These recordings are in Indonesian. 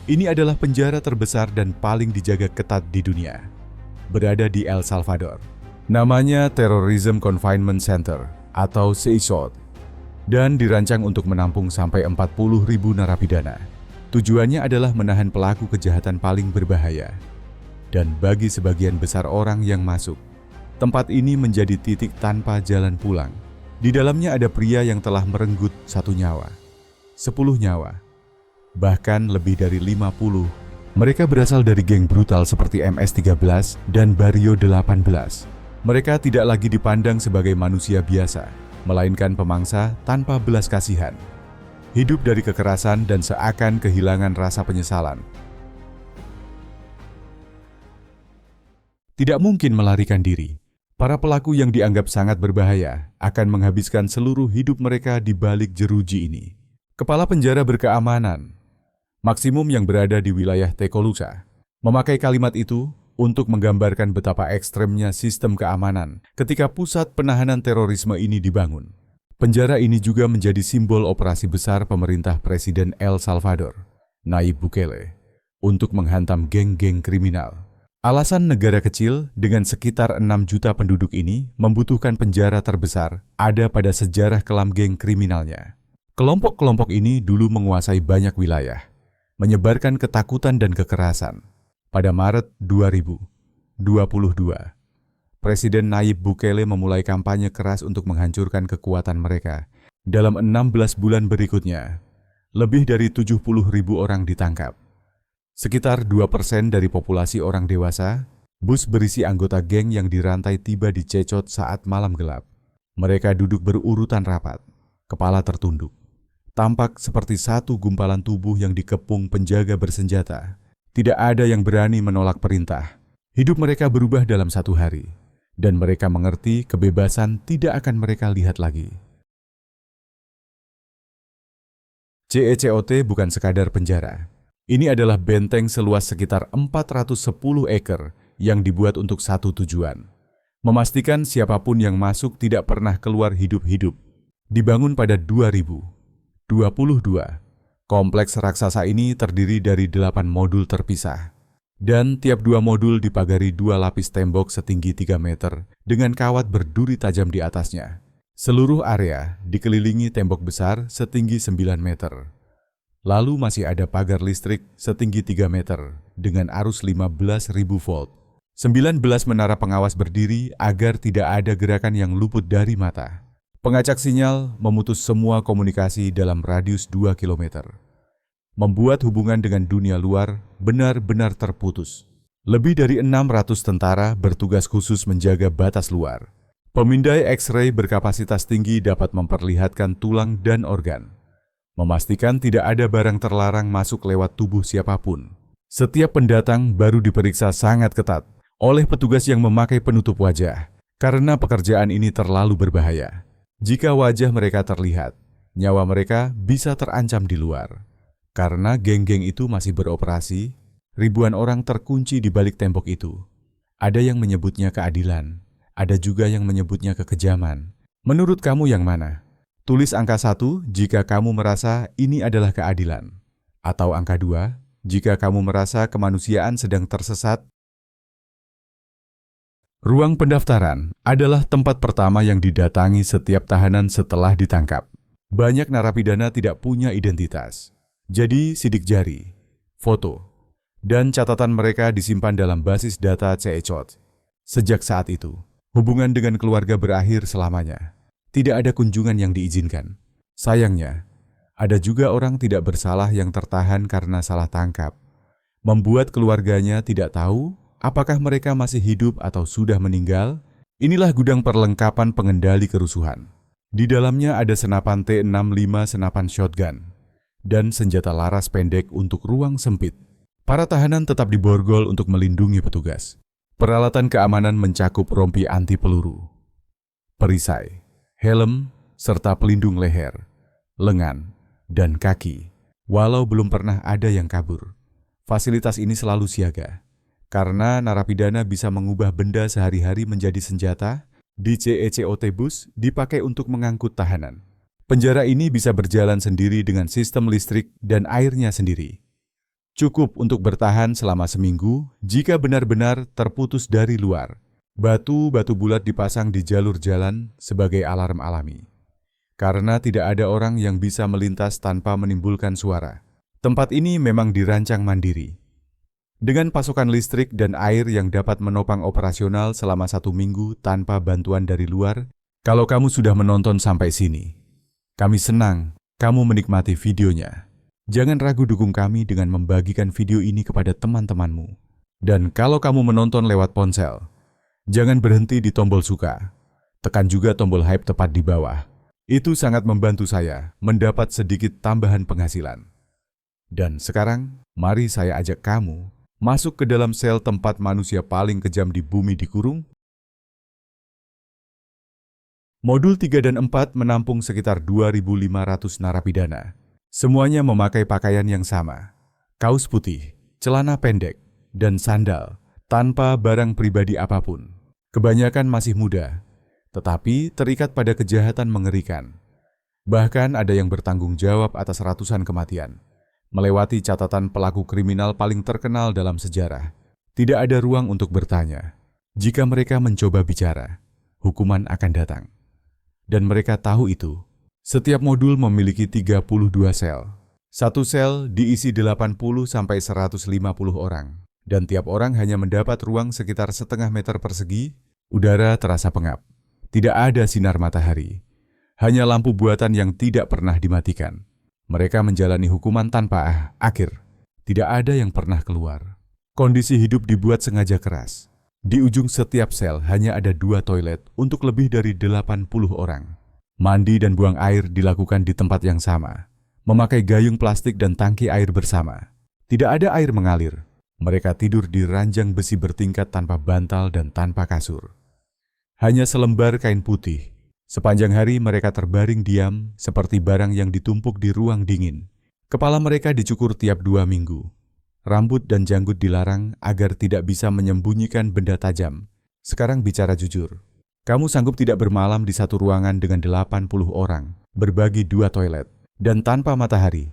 Ini adalah penjara terbesar dan paling dijaga ketat di dunia. Berada di El Salvador. Namanya Terrorism Confinement Center atau CICOT dan dirancang untuk menampung sampai 40.000 narapidana. Tujuannya adalah menahan pelaku kejahatan paling berbahaya. Dan bagi sebagian besar orang yang masuk, tempat ini menjadi titik tanpa jalan pulang. Di dalamnya ada pria yang telah merenggut 1 nyawa, 10 nyawa, bahkan lebih dari 50. Mereka berasal dari geng brutal seperti MS-13 dan Barrio 18. Mereka tidak lagi dipandang sebagai manusia biasa, melainkan pemangsa tanpa belas kasihan. Hidup dari kekerasan dan seakan kehilangan rasa penyesalan. Tidak mungkin melarikan diri. Para pelaku yang dianggap sangat berbahaya akan menghabiskan seluruh hidup mereka di balik jeruji ini. Kepala penjara berkeamanan, maksimum yang berada di wilayah Tecolusa, memakai kalimat itu untuk menggambarkan betapa ekstremnya sistem keamanan ketika pusat penahanan terorisme ini dibangun. Penjara ini juga menjadi simbol operasi besar pemerintah Presiden El Salvador, Nayib Bukele, untuk menghantam geng-geng kriminal. Alasan negara kecil dengan sekitar 6 juta penduduk ini membutuhkan penjara terbesar ada pada sejarah kelam geng kriminalnya. Kelompok-kelompok ini dulu menguasai banyak wilayah, menyebarkan ketakutan dan kekerasan. Pada Maret 2022, Presiden Nayib Bukele memulai kampanye keras untuk menghancurkan kekuatan mereka. Dalam 16 bulan berikutnya, lebih dari 70.000 orang ditangkap. Sekitar 2% dari populasi orang dewasa, bus berisi anggota geng yang dirantai tiba di Cecot saat malam gelap. Mereka duduk berurutan rapat, kepala tertunduk. Tampak seperti satu gumpalan tubuh yang dikepung penjaga bersenjata. Tidak ada yang berani menolak perintah. Hidup mereka berubah dalam 1 hari, dan mereka mengerti kebebasan tidak akan mereka lihat lagi. CICOT bukan sekadar penjara. Ini adalah benteng seluas sekitar 410 ekar yang dibuat untuk satu tujuan. Memastikan siapapun yang masuk tidak pernah keluar hidup-hidup. Dibangun pada 2022, kompleks raksasa ini terdiri dari 8 modul terpisah. Dan tiap 2 modul dipagari 2 lapis tembok setinggi 3 meter dengan kawat berduri tajam di atasnya. Seluruh area dikelilingi tembok besar setinggi 9 meter. Lalu masih ada pagar listrik setinggi 3 meter dengan arus 15.000 volt. 19 menara pengawas berdiri agar tidak ada gerakan yang luput dari mata. Pengacak sinyal memutus semua komunikasi dalam radius 2 km. Membuat hubungan dengan dunia luar benar-benar terputus. Lebih dari 600 tentara bertugas khusus menjaga batas luar. Pemindai X-ray berkapasitas tinggi dapat memperlihatkan tulang dan organ. Memastikan tidak ada barang terlarang masuk lewat tubuh siapapun. Setiap pendatang baru diperiksa sangat ketat oleh petugas yang memakai penutup wajah, karena pekerjaan ini terlalu berbahaya. Jika wajah mereka terlihat, nyawa mereka bisa terancam di luar. Karena geng-geng itu masih beroperasi, ribuan orang terkunci di balik tembok itu. Ada yang menyebutnya keadilan, ada juga yang menyebutnya kekejaman. Menurut kamu yang mana? Tulis angka 1 jika kamu merasa ini adalah keadilan. Atau angka 2 jika kamu merasa kemanusiaan sedang tersesat. Ruang pendaftaran adalah tempat pertama yang didatangi setiap tahanan setelah ditangkap. Banyak narapidana tidak punya identitas. Jadi sidik jari, foto, dan catatan mereka disimpan dalam basis data CICOT. Sejak saat itu, hubungan dengan keluarga berakhir selamanya. Tidak ada kunjungan yang diizinkan. Sayangnya, ada juga orang tidak bersalah yang tertahan karena salah tangkap. Membuat keluarganya tidak tahu apakah mereka masih hidup atau sudah meninggal. Inilah gudang perlengkapan pengendali kerusuhan. Di dalamnya ada senapan T65 senapan shotgun dan senjata laras pendek untuk ruang sempit. Para tahanan tetap diborgol untuk melindungi petugas. Peralatan keamanan mencakup rompi anti peluru, perisai, helm, serta pelindung leher, lengan, dan kaki. Walau belum pernah ada yang kabur, fasilitas ini selalu siaga. Karena narapidana bisa mengubah benda sehari-hari menjadi senjata, di CICOT bus dipakai untuk mengangkut tahanan. Penjara ini bisa berjalan sendiri dengan sistem listrik dan airnya sendiri. Cukup untuk bertahan selama seminggu jika benar-benar terputus dari luar. Batu-batu bulat dipasang di jalur jalan sebagai alarm alami. Karena tidak ada orang yang bisa melintas tanpa menimbulkan suara. Tempat ini memang dirancang mandiri. Dengan pasokan listrik dan air yang dapat menopang operasional selama 1 minggu tanpa bantuan dari luar. Kalau kamu sudah menonton sampai sini, kami senang kamu menikmati videonya. Jangan ragu dukung kami dengan membagikan video ini kepada teman-temanmu. Dan kalau kamu menonton lewat ponsel, jangan berhenti di tombol suka. Tekan juga tombol hype tepat di bawah. Itu sangat membantu saya mendapat sedikit tambahan penghasilan. Dan sekarang, mari saya ajak kamu masuk ke dalam sel tempat manusia paling kejam di bumi dikurung. Modul 3 dan 4 menampung sekitar 2.500 narapidana. Semuanya memakai pakaian yang sama, kaos putih, celana pendek, dan sandal, tanpa barang pribadi apapun. Kebanyakan masih muda, tetapi terikat pada kejahatan mengerikan. Bahkan ada yang bertanggung jawab atas ratusan kematian, melewati catatan pelaku kriminal paling terkenal dalam sejarah. Tidak ada ruang untuk bertanya. Jika mereka mencoba bicara, hukuman akan datang. Dan mereka tahu itu. Setiap modul memiliki 32 sel. Satu sel diisi 80-150 orang. Dan tiap orang hanya mendapat ruang sekitar setengah meter persegi. Udara terasa pengap. Tidak ada sinar matahari. Hanya lampu buatan yang tidak pernah dimatikan. Mereka menjalani hukuman tanpa akhir. Tidak ada yang pernah keluar. Kondisi hidup dibuat sengaja keras. Di ujung setiap sel hanya ada 2 toilet untuk lebih dari 80 orang. Mandi dan buang air dilakukan di tempat yang sama. Memakai gayung plastik dan tangki air bersama. Tidak ada air mengalir. Mereka tidur di ranjang besi bertingkat tanpa bantal dan tanpa kasur. Hanya selembar kain putih. Sepanjang hari mereka terbaring diam seperti barang yang ditumpuk di ruang dingin. Kepala mereka dicukur tiap 2 minggu. Rambut dan janggut dilarang agar tidak bisa menyembunyikan benda tajam. Sekarang bicara jujur. Kamu sanggup tidak bermalam di satu ruangan dengan 80 orang, berbagi 2 toilet, dan tanpa matahari?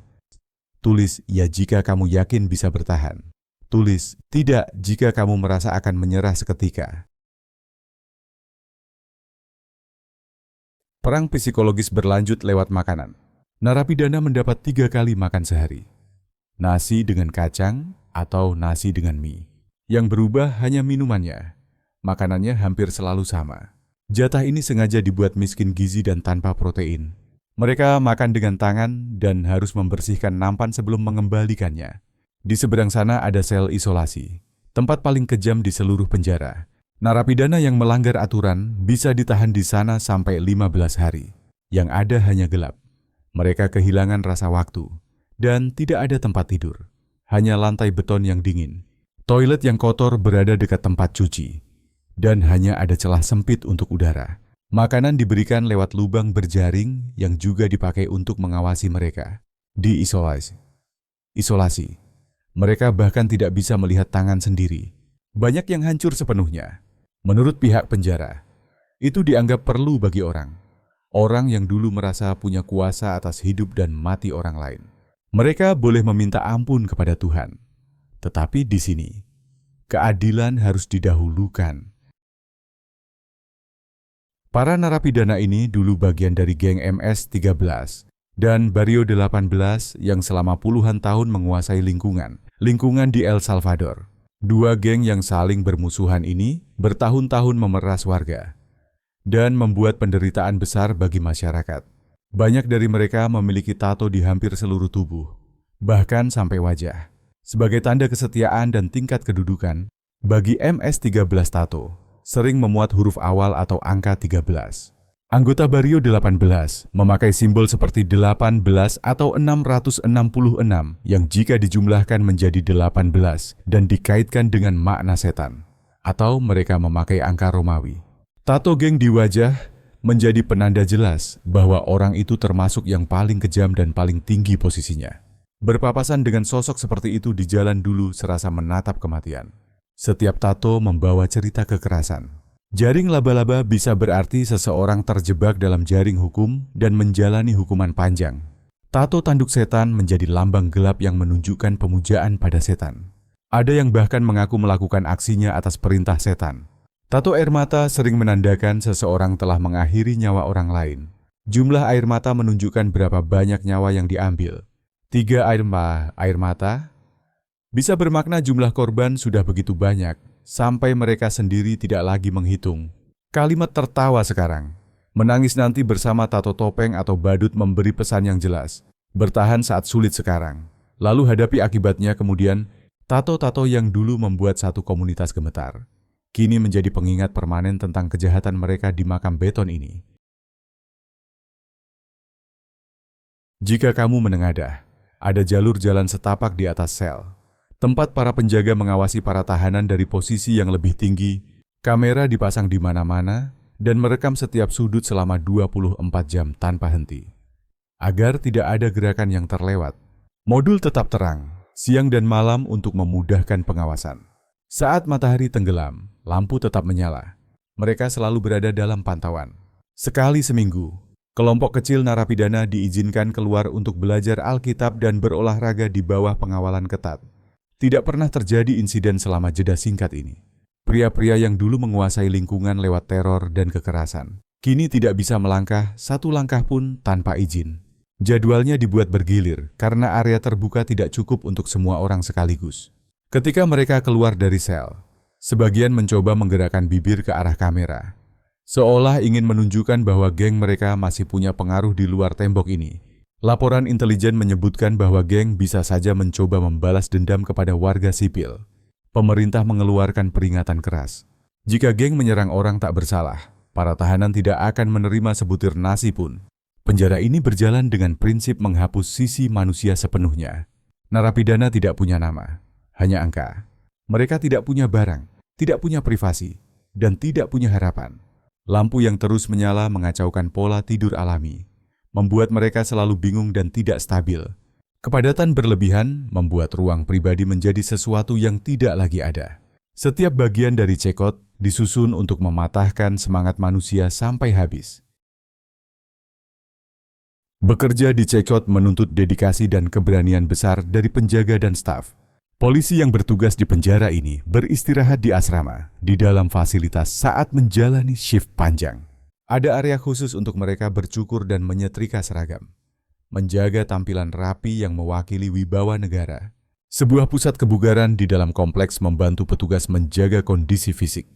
Tulis ya jika kamu yakin bisa bertahan. Tulis tidak jika kamu merasa akan menyerah seketika. Perang psikologis berlanjut lewat makanan. Narapidana mendapat 3 kali makan sehari. Nasi dengan kacang atau nasi dengan mie. Yang berubah hanya minumannya. Makanannya hampir selalu sama. Jatah ini sengaja dibuat miskin gizi dan tanpa protein. Mereka makan dengan tangan dan harus membersihkan nampan sebelum mengembalikannya. Di seberang sana ada sel isolasi, tempat paling kejam di seluruh penjara. Narapidana yang melanggar aturan bisa ditahan di sana sampai 15 hari. Yang ada hanya gelap. Mereka kehilangan rasa waktu. Dan tidak ada tempat tidur. Hanya lantai beton yang dingin. Toilet yang kotor berada dekat tempat cuci. Dan hanya ada celah sempit untuk udara. Makanan diberikan lewat lubang berjaring yang juga dipakai untuk mengawasi mereka. Isolasi. Mereka bahkan tidak bisa melihat tangan sendiri. Banyak yang hancur sepenuhnya. Menurut pihak penjara, itu dianggap perlu bagi orang. Orang yang dulu merasa punya kuasa atas hidup dan mati orang lain. Mereka boleh meminta ampun kepada Tuhan. Tetapi di sini, keadilan harus didahulukan. Para narapidana ini dulu bagian dari geng MS-13 dan Barrio 18 yang selama puluhan tahun menguasai lingkungan di El Salvador. 2 geng yang saling bermusuhan ini bertahun-tahun memeras warga dan membuat penderitaan besar bagi masyarakat. Banyak dari mereka memiliki tato di hampir seluruh tubuh, bahkan sampai wajah. Sebagai tanda kesetiaan dan tingkat kedudukan, bagi MS-13 tato sering memuat huruf awal atau angka 13. Anggota Barrio 18 memakai simbol seperti 18 atau 666 yang jika dijumlahkan menjadi 18 dan dikaitkan dengan makna setan. Atau mereka memakai angka Romawi. Tato geng di wajah menjadi penanda jelas bahwa orang itu termasuk yang paling kejam dan paling tinggi posisinya. Berpapasan dengan sosok seperti itu di jalan dulu serasa menatap kematian. Setiap tato membawa cerita kekerasan. Jaring laba-laba bisa berarti seseorang terjebak dalam jaring hukum dan menjalani hukuman panjang. Tato tanduk setan menjadi lambang gelap yang menunjukkan pemujaan pada setan. Ada yang bahkan mengaku melakukan aksinya atas perintah setan. Tato air mata sering menandakan seseorang telah mengakhiri nyawa orang lain. Jumlah air mata menunjukkan berapa banyak nyawa yang diambil. 3 air mata bisa bermakna jumlah korban sudah begitu banyak, sampai mereka sendiri tidak lagi menghitung. Kalimat tertawa sekarang, menangis nanti bersama tato topeng atau badut memberi pesan yang jelas. Bertahan saat sulit sekarang, lalu hadapi akibatnya kemudian. Tato-tato yang dulu membuat satu komunitas gemetar, kini menjadi pengingat permanen tentang kejahatan mereka di makam beton ini. Jika kamu menengadah, ada jalur jalan setapak di atas sel. Tempat para penjaga mengawasi para tahanan dari posisi yang lebih tinggi, kamera dipasang di mana-mana, dan merekam setiap sudut selama 24 jam tanpa henti. Agar tidak ada gerakan yang terlewat, modul tetap terang, siang dan malam untuk memudahkan pengawasan. Saat matahari tenggelam, lampu tetap menyala. Mereka selalu berada dalam pantauan. Sekali seminggu, kelompok kecil narapidana diizinkan keluar untuk belajar Alkitab dan berolahraga di bawah pengawalan ketat. Tidak pernah terjadi insiden selama jeda singkat ini. Pria-pria yang dulu menguasai lingkungan lewat teror dan kekerasan, kini tidak bisa melangkah satu langkah pun tanpa izin. Jadwalnya dibuat bergilir karena area terbuka tidak cukup untuk semua orang sekaligus. Ketika mereka keluar dari sel, sebagian mencoba menggerakkan bibir ke arah kamera, seolah ingin menunjukkan bahwa geng mereka masih punya pengaruh di luar tembok ini. Laporan intelijen menyebutkan bahwa geng bisa saja mencoba membalas dendam kepada warga sipil. Pemerintah mengeluarkan peringatan keras. Jika geng menyerang orang tak bersalah, para tahanan tidak akan menerima sebutir nasi pun. Penjara ini berjalan dengan prinsip menghapus sisi manusia sepenuhnya. Narapidana tidak punya nama, hanya angka. Mereka tidak punya barang, tidak punya privasi, dan tidak punya harapan. Lampu yang terus menyala mengacaukan pola tidur alami, membuat mereka selalu bingung dan tidak stabil. Kepadatan berlebihan membuat ruang pribadi menjadi sesuatu yang tidak lagi ada. Setiap bagian dari cekot disusun untuk mematahkan semangat manusia sampai habis. Bekerja di cekot menuntut dedikasi dan keberanian besar dari penjaga dan staf. Polisi yang bertugas di penjara ini beristirahat di asrama, di dalam fasilitas saat menjalani shift panjang. Ada area khusus untuk mereka bercukur dan menyetrika seragam, menjaga tampilan rapi yang mewakili wibawa negara. Sebuah pusat kebugaran di dalam kompleks membantu petugas menjaga kondisi fisik.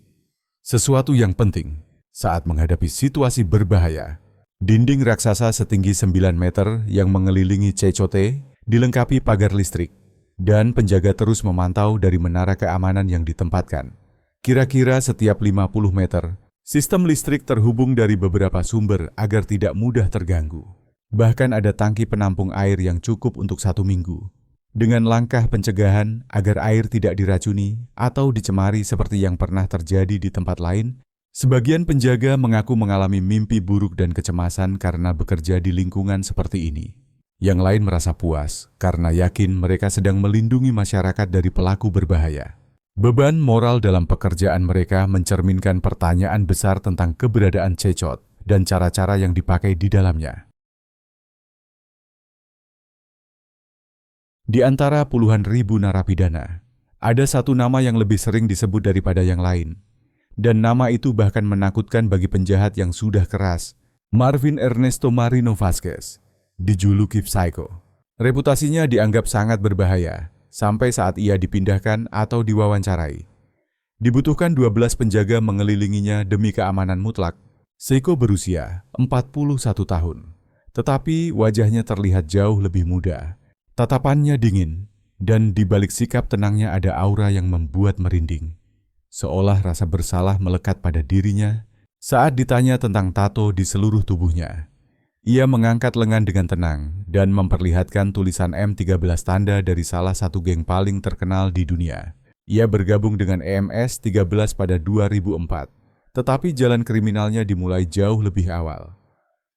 Sesuatu yang penting saat menghadapi situasi berbahaya. Dinding raksasa setinggi 9 meter yang mengelilingi Cecote dilengkapi pagar listrik, dan penjaga terus memantau dari menara keamanan yang ditempatkan. Kira-kira setiap 50 meter, sistem listrik terhubung dari beberapa sumber agar tidak mudah terganggu. Bahkan ada tangki penampung air yang cukup untuk 1 minggu. Dengan langkah pencegahan agar air tidak diracuni atau dicemari seperti yang pernah terjadi di tempat lain, sebagian penjaga mengaku mengalami mimpi buruk dan kecemasan karena bekerja di lingkungan seperti ini. Yang lain merasa puas karena yakin mereka sedang melindungi masyarakat dari pelaku berbahaya. Beban moral dalam pekerjaan mereka mencerminkan pertanyaan besar tentang keberadaan Cecot dan cara-cara yang dipakai di dalamnya. Di antara puluhan ribu narapidana, ada satu nama yang lebih sering disebut daripada yang lain. Dan nama itu bahkan menakutkan bagi penjahat yang sudah keras, Marvin Ernesto Marino Vasquez, dijuluki Psycho. Reputasinya dianggap sangat berbahaya, sampai saat ia dipindahkan atau diwawancarai. Dibutuhkan 12 penjaga mengelilinginya demi keamanan mutlak. Psycho berusia 41 tahun, tetapi wajahnya terlihat jauh lebih muda. Tatapannya dingin, dan di balik sikap tenangnya ada aura yang membuat merinding. Seolah rasa bersalah melekat pada dirinya saat ditanya tentang tato di seluruh tubuhnya. Ia mengangkat lengan dengan tenang dan memperlihatkan tulisan M13 tanda dari salah satu geng paling terkenal di dunia. Ia bergabung dengan EMS-13 pada 2004, tetapi jalan kriminalnya dimulai jauh lebih awal.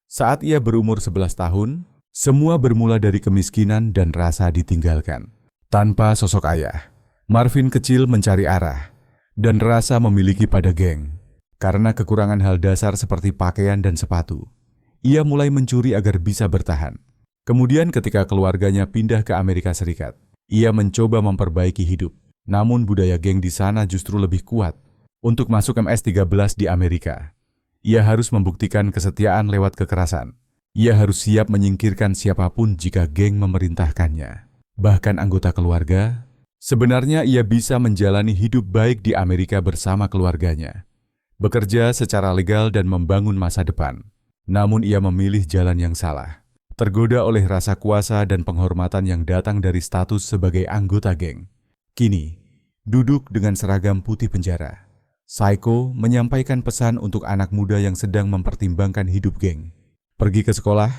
Saat ia berumur 11 tahun, semua bermula dari kemiskinan dan rasa ditinggalkan. Tanpa sosok ayah, Marvin kecil mencari arah dan rasa memiliki pada geng. Karena kekurangan hal dasar seperti pakaian dan sepatu, ia mulai mencuri agar bisa bertahan. Kemudian ketika keluarganya pindah ke Amerika Serikat, ia mencoba memperbaiki hidup. Namun budaya geng di sana justru lebih kuat. Untuk masuk MS-13 di Amerika, ia harus membuktikan kesetiaan lewat kekerasan. Ia harus siap menyingkirkan siapapun jika geng memerintahkannya. Bahkan anggota keluarga, sebenarnya ia bisa menjalani hidup baik di Amerika bersama keluarganya, bekerja secara legal dan membangun masa depan. Namun ia memilih jalan yang salah. Tergoda oleh rasa kuasa dan penghormatan yang datang dari status sebagai anggota geng. Kini, duduk dengan seragam putih penjara, Saiko menyampaikan pesan untuk anak muda yang sedang mempertimbangkan hidup geng. Pergi ke sekolah,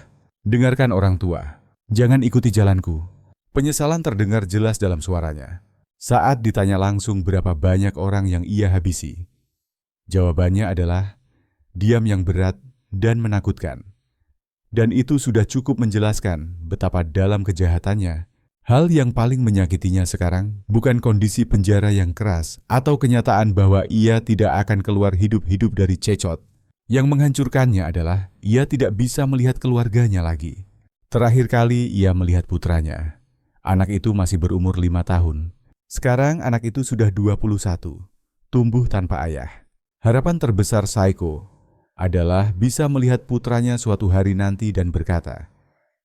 dengarkan orang tua, jangan ikuti jalanku. Penyesalan terdengar jelas dalam suaranya. Saat ditanya langsung berapa banyak orang yang ia habisi, jawabannya adalah diam yang berat dan menakutkan. Dan itu sudah cukup menjelaskan betapa dalam kejahatannya. Hal yang paling menyakitinya sekarang bukan kondisi penjara yang keras atau kenyataan bahwa ia tidak akan keluar hidup-hidup dari Cecot. Yang menghancurkannya adalah ia tidak bisa melihat keluarganya lagi. Terakhir kali ia melihat putranya. Anak itu masih berumur 5 tahun. Sekarang anak itu sudah 21, tumbuh tanpa ayah. Harapan terbesar Saiko adalah bisa melihat putranya suatu hari nanti dan berkata,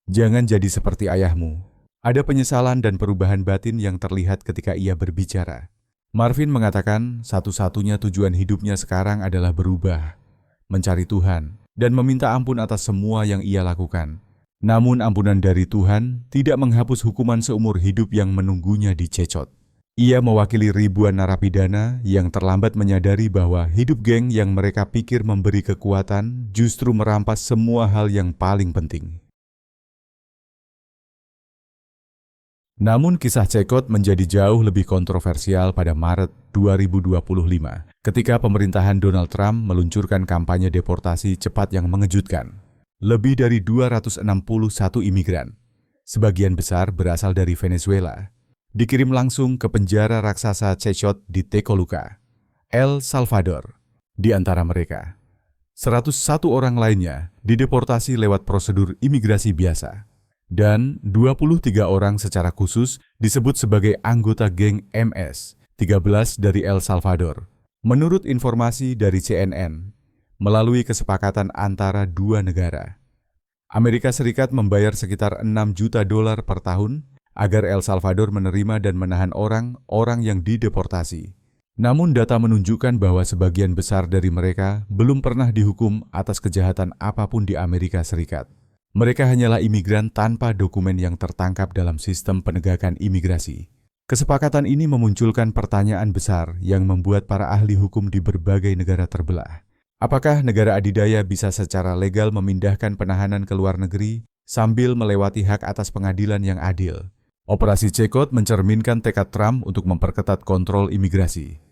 "Jangan jadi seperti ayahmu." Ada penyesalan dan perubahan batin yang terlihat ketika ia berbicara. Marvin mengatakan satu-satunya tujuan hidupnya sekarang adalah berubah, mencari Tuhan, dan meminta ampun atas semua yang ia lakukan. Namun ampunan dari Tuhan tidak menghapus hukuman seumur hidup yang menunggunya di Cecot. Ia mewakili ribuan narapidana yang terlambat menyadari bahwa hidup geng yang mereka pikir memberi kekuatan justru merampas semua hal yang paling penting. Namun kisah Cecot menjadi jauh lebih kontroversial pada Maret 2025 ketika pemerintahan Donald Trump meluncurkan kampanye deportasi cepat yang mengejutkan. Lebih dari 261 imigran, sebagian besar berasal dari Venezuela, dikirim langsung ke penjara raksasa Cecot di Tecoluca, El Salvador. Di antara mereka, 101 orang lainnya dideportasi lewat prosedur imigrasi biasa, dan 23 orang secara khusus disebut sebagai anggota geng MS-13 dari El Salvador. Menurut informasi dari CNN, melalui kesepakatan antara dua negara, Amerika Serikat membayar sekitar $6 juta per tahun agar El Salvador menerima dan menahan orang-orang yang dideportasi. Namun data menunjukkan bahwa sebagian besar dari mereka belum pernah dihukum atas kejahatan apapun di Amerika Serikat. Mereka hanyalah imigran tanpa dokumen yang tertangkap dalam sistem penegakan imigrasi. Kesepakatan ini memunculkan pertanyaan besar yang membuat para ahli hukum di berbagai negara terbelah. Apakah negara adidaya bisa secara legal memindahkan penahanan ke luar negeri sambil melewati hak atas pengadilan yang adil? Operasi Cecot mencerminkan tekad Trump untuk memperketat kontrol imigrasi,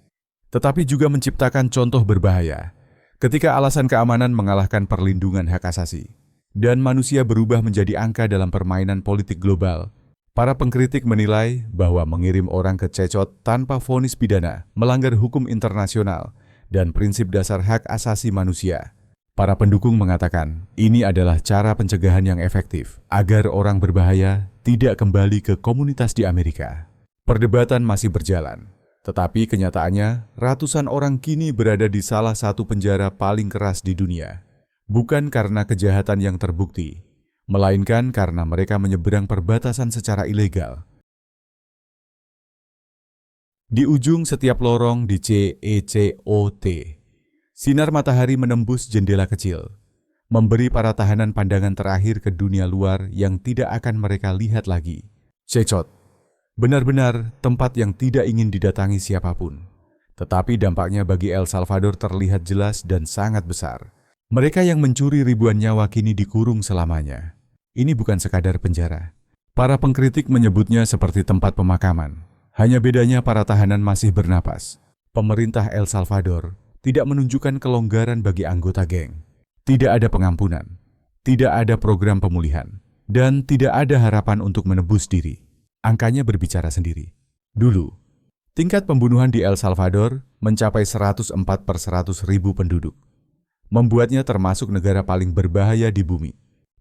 tetapi juga menciptakan contoh berbahaya ketika alasan keamanan mengalahkan perlindungan hak asasi, dan manusia berubah menjadi angka dalam permainan politik global. Para pengkritik menilai bahwa mengirim orang ke Cecot tanpa vonis pidana melanggar hukum internasional dan prinsip dasar hak asasi manusia. Para pendukung mengatakan ini adalah cara pencegahan yang efektif agar orang berbahaya tidak kembali ke komunitas di Amerika. Perdebatan masih berjalan, tetapi kenyataannya ratusan orang kini berada di salah satu penjara paling keras di dunia. Bukan karena kejahatan yang terbukti, melainkan karena mereka menyeberang perbatasan secara ilegal. Di ujung setiap lorong di CECOT, sinar matahari menembus jendela kecil, memberi para tahanan pandangan terakhir ke dunia luar yang tidak akan mereka lihat lagi. Cecot, benar-benar tempat yang tidak ingin didatangi siapapun. Tetapi dampaknya bagi El Salvador terlihat jelas dan sangat besar. Mereka yang mencuri ribuan nyawa kini dikurung selamanya. Ini bukan sekadar penjara. Para pengkritik menyebutnya seperti tempat pemakaman. Hanya bedanya para tahanan masih bernapas. Pemerintah El Salvador tidak menunjukkan kelonggaran bagi anggota geng. Tidak ada pengampunan, tidak ada program pemulihan, dan tidak ada harapan untuk menebus diri. Angkanya berbicara sendiri. Dulu, tingkat pembunuhan di El Salvador mencapai 104 per 100.000 penduduk. Membuatnya termasuk negara paling berbahaya di bumi.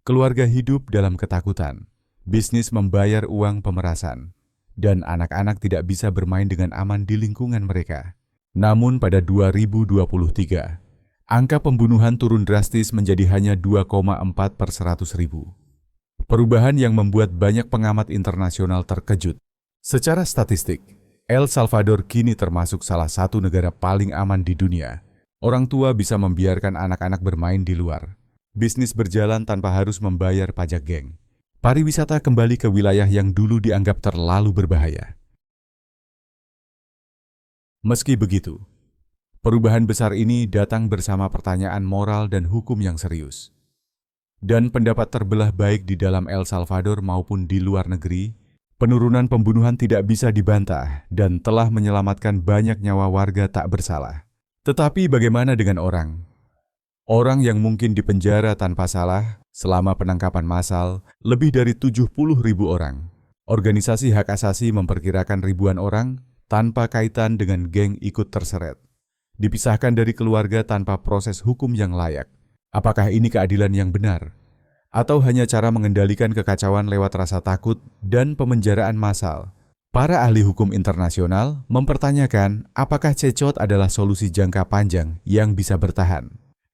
keluarga hidup dalam ketakutan, bisnis membayar uang pemerasan, dan anak-anak tidak bisa bermain dengan aman di lingkungan mereka. Namun pada 2023, angka pembunuhan turun drastis menjadi hanya 2,4 per 100.000. Perubahan yang membuat banyak pengamat internasional terkejut. Secara statistik, El Salvador kini termasuk salah satu negara paling aman di dunia. Orang tua bisa membiarkan anak-anak bermain di luar. Bisnis berjalan tanpa harus membayar pajak geng. Pariwisata kembali ke wilayah yang dulu dianggap terlalu berbahaya. Meski begitu, perubahan besar ini datang bersama pertanyaan moral dan hukum yang serius. Dan pendapat terbelah baik di dalam El Salvador maupun di luar negeri, penurunan pembunuhan tidak bisa dibantah dan telah menyelamatkan banyak nyawa warga tak bersalah. Tetapi bagaimana dengan orang? Orang yang mungkin dipenjara tanpa salah selama penangkapan massal lebih dari 70.000 orang. Organisasi hak asasi memperkirakan ribuan orang tanpa kaitan dengan geng ikut terseret. Dipisahkan dari keluarga tanpa proses hukum yang layak. Apakah ini keadilan yang benar? Atau hanya cara mengendalikan kekacauan lewat rasa takut dan pemenjaraan massal? Para ahli hukum internasional mempertanyakan apakah cecot adalah solusi jangka panjang yang bisa bertahan,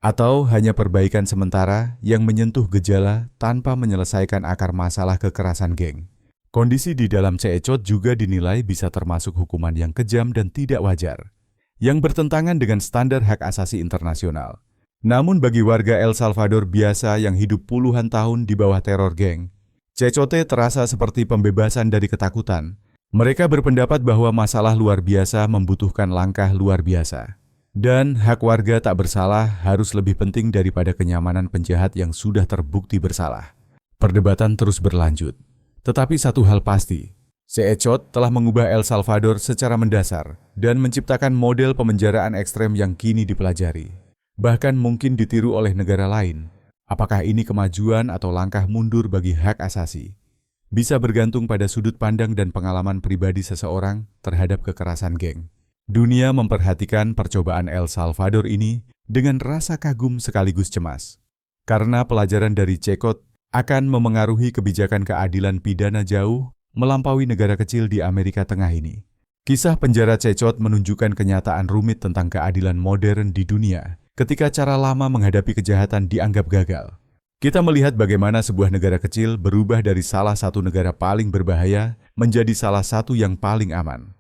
atau hanya perbaikan sementara yang menyentuh gejala tanpa menyelesaikan akar masalah kekerasan geng. Kondisi di dalam cecot juga dinilai bisa termasuk hukuman yang kejam dan tidak wajar, yang bertentangan dengan standar hak asasi internasional. Namun bagi warga El Salvador biasa yang hidup puluhan tahun di bawah teror geng, cecote terasa seperti pembebasan dari ketakutan. Mereka berpendapat bahwa masalah luar biasa membutuhkan langkah luar biasa. Dan hak warga tak bersalah harus lebih penting daripada kenyamanan penjahat yang sudah terbukti bersalah. Perdebatan terus berlanjut. Tetapi satu hal pasti, Cecot telah mengubah El Salvador secara mendasar dan menciptakan model pemenjaraan ekstrem yang kini dipelajari. Bahkan mungkin ditiru oleh negara lain. Apakah ini kemajuan atau langkah mundur bagi hak asasi? Bisa bergantung pada sudut pandang dan pengalaman pribadi seseorang terhadap kekerasan geng. Dunia memperhatikan percobaan El Salvador ini dengan rasa kagum sekaligus cemas. Karena pelajaran dari Cecot akan memengaruhi kebijakan keadilan pidana jauh melampaui negara kecil di Amerika Tengah ini. Kisah penjara Cecot menunjukkan kenyataan rumit tentang keadilan modern di dunia ketika cara lama menghadapi kejahatan dianggap gagal. Kita melihat bagaimana sebuah negara kecil berubah dari salah satu negara paling berbahaya menjadi salah satu yang paling aman.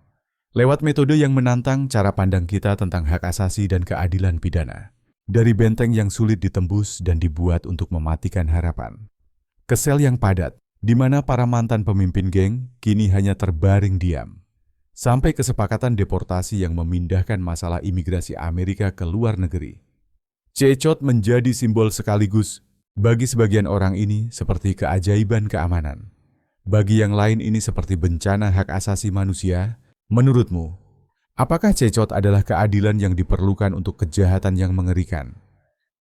Lewat metode yang menantang cara pandang kita tentang hak asasi dan keadilan pidana. Dari benteng yang sulit ditembus dan dibuat untuk mematikan harapan. Ke sel yang padat, di mana para mantan pemimpin geng kini hanya terbaring diam. Sampai kesepakatan deportasi yang memindahkan masalah imigrasi Amerika ke luar negeri. Cecot menjadi simbol sekaligus bagi sebagian orang ini seperti keajaiban keamanan. Bagi yang lain ini seperti bencana hak asasi manusia. Menurutmu, apakah Cecot adalah keadilan yang diperlukan untuk kejahatan yang mengerikan?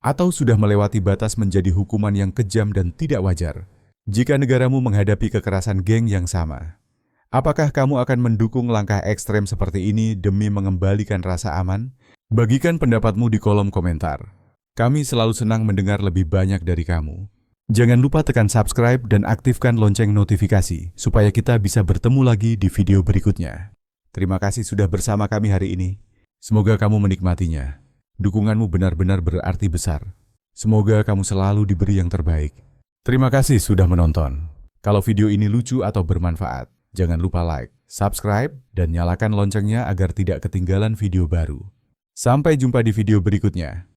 Atau sudah melewati batas menjadi hukuman yang kejam dan tidak wajar? Jika negaramu menghadapi kekerasan geng yang sama, apakah kamu akan mendukung langkah ekstrem seperti ini demi mengembalikan rasa aman? Bagikan pendapatmu di kolom komentar. Kami selalu senang mendengar lebih banyak dari kamu. Jangan lupa tekan subscribe dan aktifkan lonceng notifikasi supaya kita bisa bertemu lagi di video berikutnya. Terima kasih sudah bersama kami hari ini. Semoga kamu menikmatinya. Dukunganmu benar-benar berarti besar. Semoga kamu selalu diberi yang terbaik. Terima kasih sudah menonton. Kalau video ini lucu atau bermanfaat, jangan lupa like, subscribe, dan nyalakan loncengnya agar tidak ketinggalan video baru. Sampai jumpa di video berikutnya.